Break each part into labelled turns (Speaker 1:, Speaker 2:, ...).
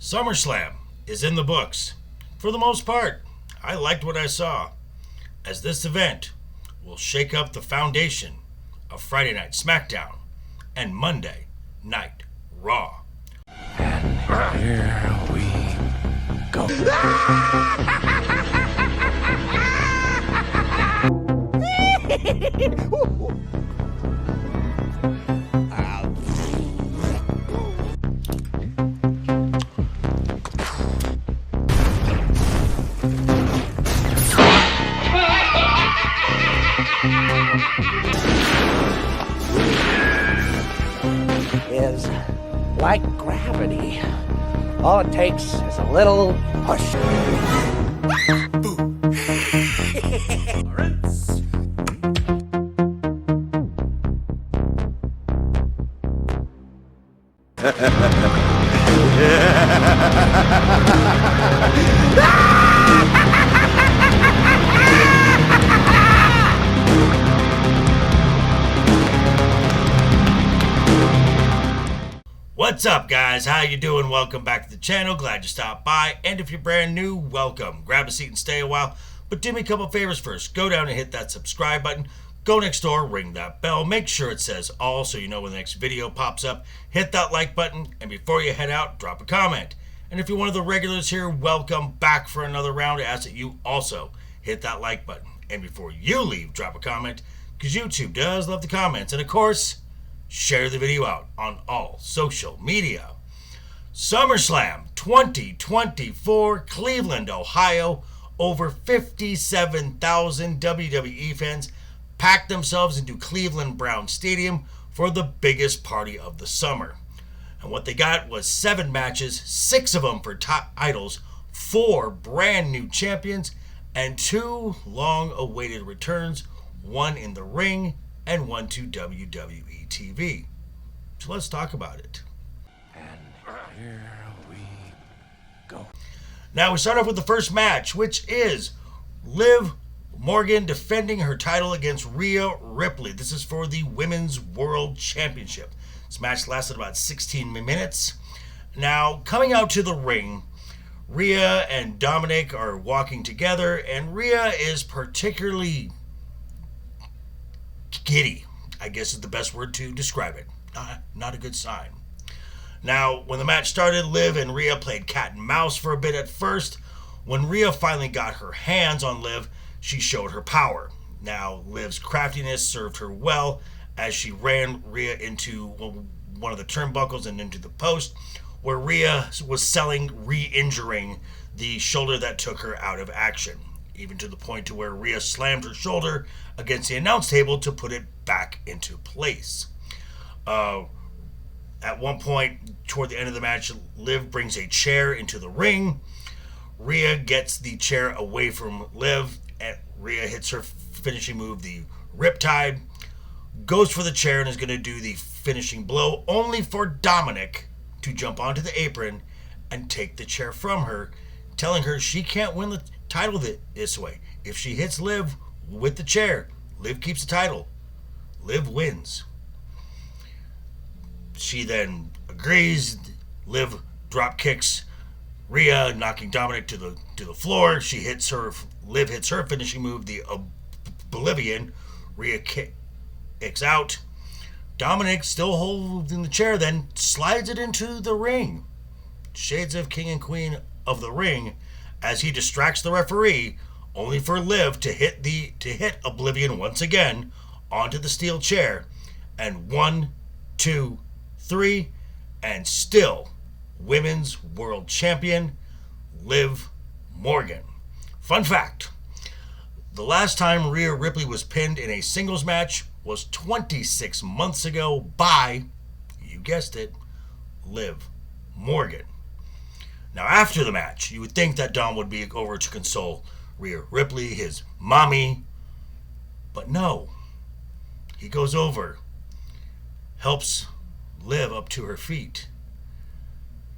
Speaker 1: Summerslam is in the books. For the most part, I liked what I saw, as this event will shake up the foundation of Friday Night SmackDown and Monday Night Raw.
Speaker 2: And here we go.
Speaker 3: Is like gravity. All it takes is a little push.
Speaker 1: What's up, guys? How you doing? Welcome back to the channel. Glad you stopped by. And if you're brand new, welcome. Grab a seat and stay a while. But do me a couple favors first. Go down and hit that subscribe button. Go next door, ring that bell. Make sure it says all so you know when the next video pops up. Hit that like button. And before you head out, drop a comment. And if you're one of the regulars here, welcome back for another round. I ask that you also hit that like button. And before you leave, drop a comment, because YouTube does love the comments. And of course, share the video out on all social media. SummerSlam 2024, Cleveland, Ohio. Over 57,000 WWE fans packed themselves into Cleveland Brown Stadium for the biggest party of the summer. And what they got was 7 matches, 6 of them for top titles, 4 brand new champions, and 2 long-awaited returns, 1 in the ring and 1 to WWE TV. So let's talk about it.
Speaker 2: And here we go.
Speaker 1: Now we start off with the first match, which is Liv Morgan defending her title against Rhea Ripley. This is for the Women's World Championship. This match lasted about 16 minutes. Now, coming out to the ring, Rhea and Dominic are walking together, and Rhea is particularly giddy, I guess is the best word to describe it. Not a good sign. Now, when the match started, Liv and Rhea played cat and mouse for a bit at first. When Rhea finally got her hands on Liv, she showed her power. Now, Liv's craftiness served her well as she ran Rhea into one of the turnbuckles and into the post, where Rhea was selling re-injuring the shoulder that took her out of action, even to the point to where Rhea slammed her shoulder against the announce table to put it back into place. At one point, toward the end of the match, Liv brings a chair into the ring. Rhea gets the chair away from Liv, and Rhea hits her finishing move, the Riptide, goes for the chair and is going to do the finishing blow, only for Dominic to jump onto the apron and take the chair from her, telling her she can't win the title this way. If she hits Liv with the chair, Liv keeps the title. Liv wins. She then agrees. Liv drop kicks Rhea, knocking Dominic to the floor. Liv hits her finishing move, the Oblivion. Rhea kicks out. Dominic, still holding the chair, then slides it into the ring. Shades of King and Queen of the Ring, as he distracts the referee, only for Liv to hit Oblivion once again onto the steel chair. And 1, 2, 3, and still Women's World Champion Liv Morgan. Fun fact, the last time Rhea Ripley was pinned in a singles match was 26 months ago by, you guessed it, Liv Morgan. Now, after the match, you would think that Dom would be over to console Rhea Ripley, his mommy, but no. He goes over, helps Liv up to her feet,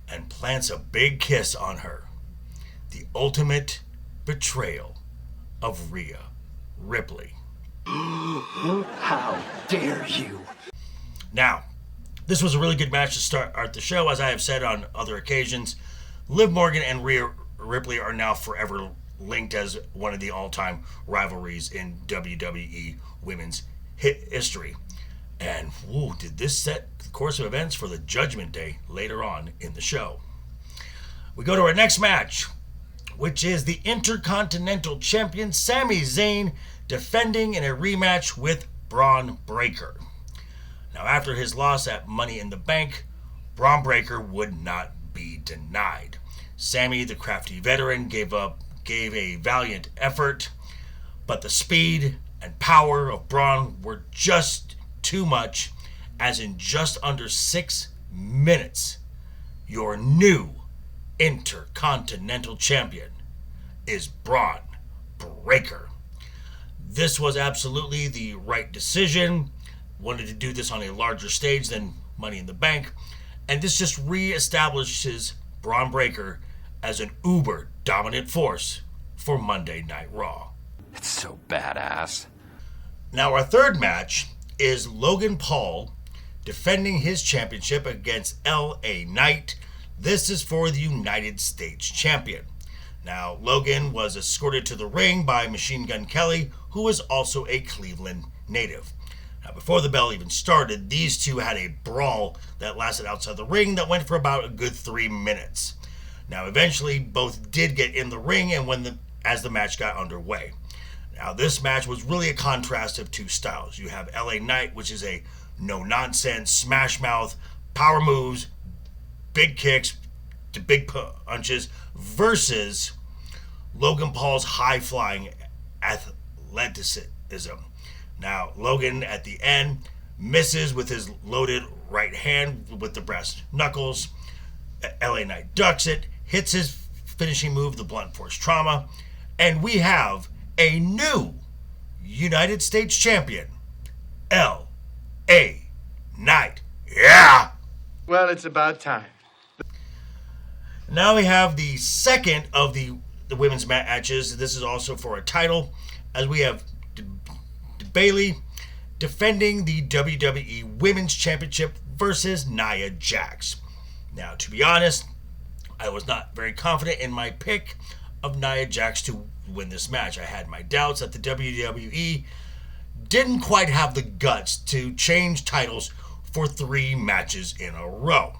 Speaker 1: and plants a big kiss on her. The ultimate betrayal of Rhea Ripley.
Speaker 3: How dare you?
Speaker 1: Now, this was a really good match to start the show. As I have said on other occasions, Liv Morgan and Rhea Ripley are now forever linked as one of the all-time rivalries in WWE women's history. And did this set the course of events for the Judgment Day later on in the show. We go to our next match, which is the Intercontinental Champion Sami Zayn defending in a rematch with Braun Breaker. Now, after his loss at Money in the Bank, Braun Breaker would not be denied. Sami, the crafty veteran, gave a valiant effort, but the speed and power of Braun were just too much, as in just under 6 minutes, your new Intercontinental Champion is Braun Breaker. This was absolutely the right decision. Wanted to do this on a larger stage than Money in the Bank, and this just re-establishes Braun Breaker as an uber dominant force for Monday Night Raw.
Speaker 2: It's so badass.
Speaker 1: Now our third match is Logan Paul defending his championship against LA Knight. This is for the United States Champion. Now, Logan was escorted to the ring by Machine Gun Kelly, who was also a Cleveland native. Now, before the bell even started, these two had a brawl that lasted outside the ring that went for about a good 3 minutes. Now, eventually, both did get in the ring and as the match got underway. Now, this match was really a contrast of two styles. You have LA Knight, which is a no-nonsense, smash mouth, power moves, big kicks to big punches, versus Logan Paul's high-flying athleticism. Now, Logan, at the end, misses with his loaded right hand with the brass knuckles. LA Knight ducks it, hits his finishing move, the blunt force trauma, and we have a new United States Champion, L.A. Knight. Yeah!
Speaker 4: Well, it's about time.
Speaker 1: Now we have the second of the women's matches. This is also for a title, as we have Bayley defending the WWE Women's Championship versus Nia Jax. Now, to be honest, I was not very confident in my pick of Nia Jax to win this match. I had my doubts that the WWE didn't quite have the guts to change titles for 3 matches in a row.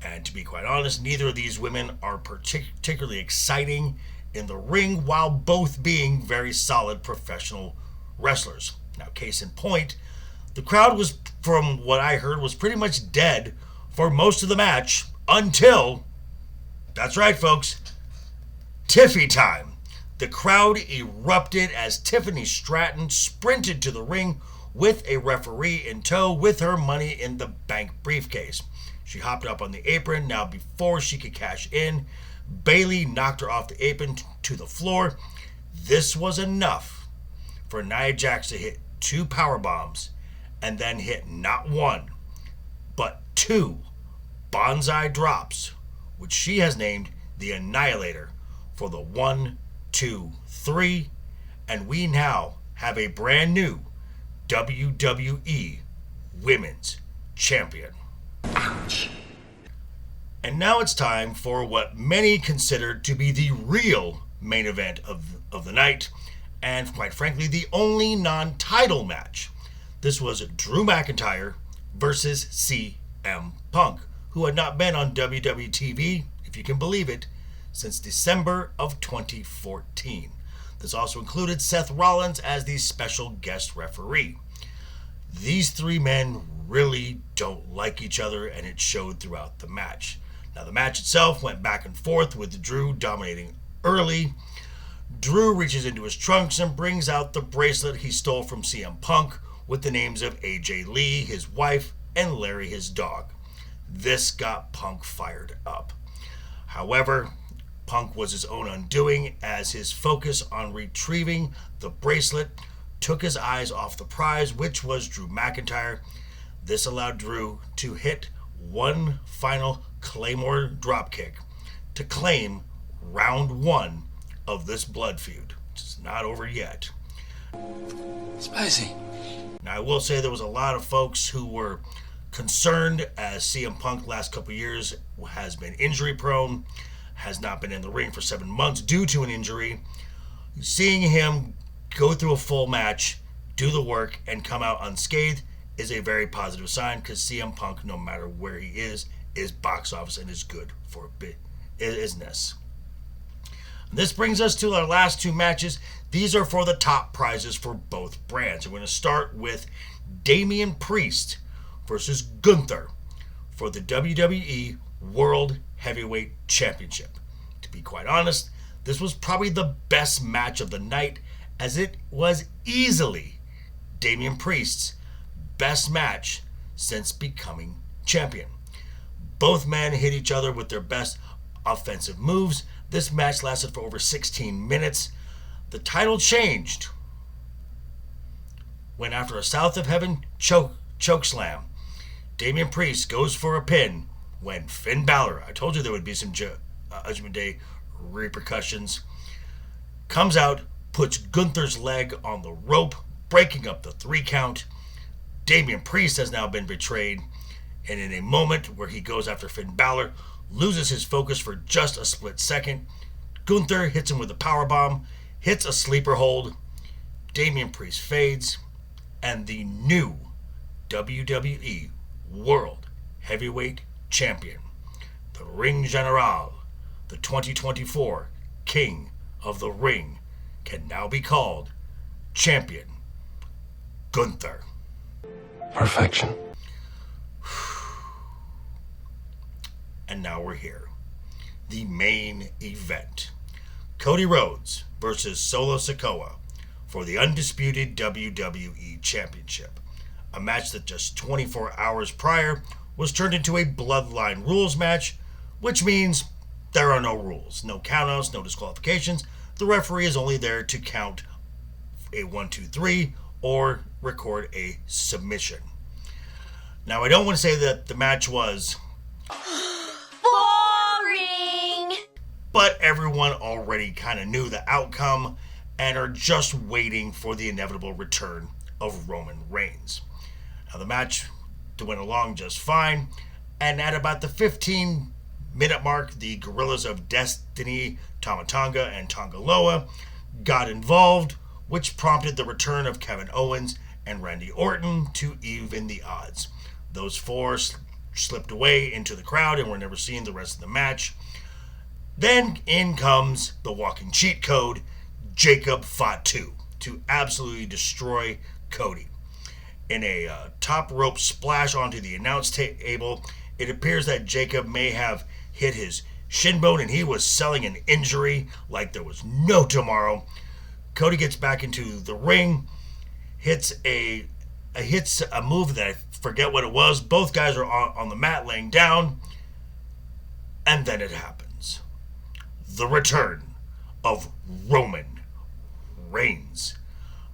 Speaker 1: And to be quite honest, neither of these women are particularly exciting in the ring, while both being very solid professional wrestlers. Now, case in point, the crowd was, from what I heard, was pretty much dead for most of the match until, that's right folks, Tiffy time. The crowd erupted as Tiffany Stratton sprinted to the ring with a referee in tow with her Money in the Bank briefcase. She hopped up on the apron. Now, before she could cash in, Bayley knocked her off the apron to the floor. This was enough for Nia Jax to hit 2 power bombs and then hit not 1, but 2 bonsai drops, which she has named the Annihilator, for the 1, 2, 3, and we now have a brand new WWE Women's Champion. Ouch. And now it's time for what many considered to be the real main event of the night, and quite frankly, the only non-title match. This was Drew McIntyre versus CM Punk, who had not been on WWE TV, if you can believe it, since December of 2014. This also included Seth Rollins as the special guest referee. These 3 men really don't like each other, and it showed throughout the match. Now, the match itself went back and forth, with Drew dominating early. Drew reaches into his trunks and brings out the bracelet he stole from CM Punk with the names of AJ Lee, his wife, and Larry, his dog. This got Punk fired up. However, Punk was his own undoing, as his focus on retrieving the bracelet took his eyes off the prize, which was Drew McIntyre. This allowed Drew to hit one final Claymore dropkick to claim round 1 of this blood feud, which is not over yet.
Speaker 2: Spicy.
Speaker 1: Now, I will say there was a lot of folks who were concerned, as CM Punk last couple years has been injury prone. has not been in the ring for 7 months due to an injury. Seeing him go through a full match, do the work, and come out unscathed is a very positive sign, because CM Punk, no matter where he is box office and is good for business. This brings us to our last 2 matches. These are for the top prizes for both brands. We're going to start with Damian Priest versus Gunther for the WWE World Heavyweight Championship. To be quite honest, this was probably the best match of the night, as it was easily Damian Priest's best match since becoming champion. Both men hit each other with their best offensive moves. This match lasted for over 16 minutes. The title changed when, after a South of Heaven choke slam, Damian Priest goes for a pin when Finn Balor, I told you there would be some Judgment Day repercussions, comes out, puts Gunther's leg on the rope, breaking up the 3 count. Damian Priest has now been betrayed, and in a moment where he goes after Finn Balor, loses his focus for just a split second. Gunther hits him with a powerbomb, hits a sleeper hold. Damian Priest fades, and the new WWE World Heavyweight Champion, the Ring General, the 2024 King of the Ring, can now be called Champion Gunther.
Speaker 2: Perfection.
Speaker 1: And now we're here. The main event. Cody Rhodes versus Solo Sikoa for the undisputed WWE Championship. A match that just 24 hours prior was turned into a Bloodline rules match, which means there are no rules, no countouts, no disqualifications. The referee is only there to count a 1, 2, 3 or record a submission. Now, I don't want to say that the match was
Speaker 5: boring,
Speaker 1: but everyone already kind of knew the outcome and are just waiting for the inevitable return of Roman Reigns. Now, the match went along just fine, and at about the 15-minute mark, the Gorillas of Destiny, Tama Tonga and Tonga Loa, got involved, which prompted the return of Kevin Owens and Randy Orton to even the odds. Those 4 slipped away into the crowd and were never seen the rest of the match. Then in comes the walking cheat code, Jacob Fatu, to absolutely destroy Cody. In a top rope splash onto the announce table, it appears that Jacob may have hit his shin bone and he was selling an injury like there was no tomorrow. Cody gets back into the ring, hits a move that I forget what it was. Both guys are on the mat laying down, and then it happens. The return of Roman Reigns.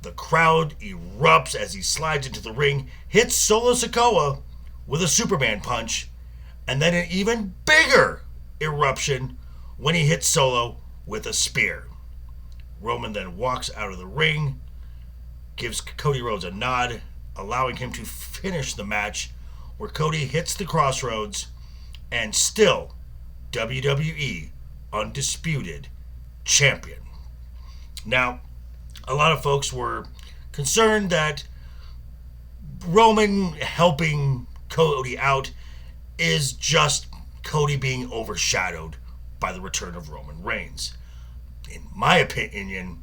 Speaker 1: The crowd erupts as he slides into the ring, hits Solo Sikoa with a Superman punch, and then an even bigger eruption when he hits Solo with a spear. Roman then walks out of the ring, gives Cody Rhodes a nod, allowing him to finish the match, where Cody hits the crossroads, and still WWE Undisputed Champion. Now, a lot of folks were concerned that Roman helping Cody out is just Cody being overshadowed by the return of Roman Reigns. In my opinion,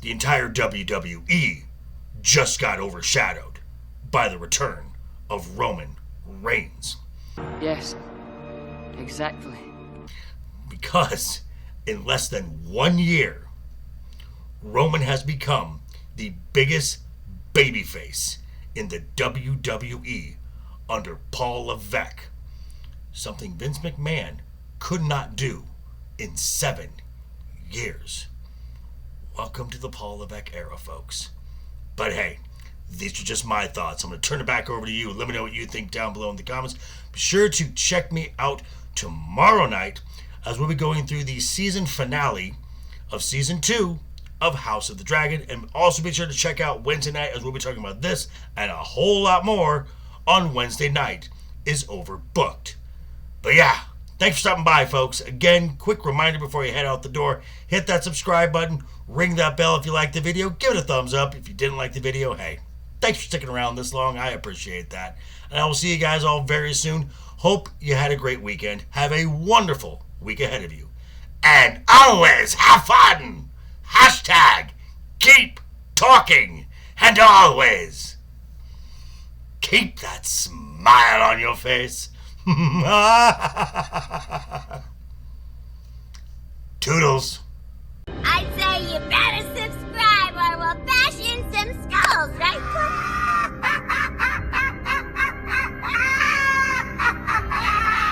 Speaker 1: the entire WWE just got overshadowed by the return of Roman Reigns.
Speaker 6: Yes, exactly.
Speaker 1: Because in less than 1 year, Roman has become the biggest babyface in the WWE under Paul Levesque. Something Vince McMahon could not do in 7 years. Welcome to the Paul Levesque era, folks. But hey, these are just my thoughts. I'm going to turn it back over to you. Let me know what you think down below in the comments. Be sure to check me out tomorrow night as we'll be going through the season finale of Season 2 of House of the Dragon. And also be sure to check out Wednesday night as we'll be talking about this and a whole lot more on Wednesday Night is Overbooked. But yeah, Thanks for stopping by, folks. Again, quick reminder before you head out the door, hit that subscribe button, ring that bell if you liked the video, give it a thumbs up. If you didn't like the video, hey, thanks for sticking around this long. I appreciate that. And I will see you guys all very soon. Hope you had a great weekend. Have a wonderful week ahead of you. And always have fun. Hashtag keep talking. And always keep that smile on your face. Toodles.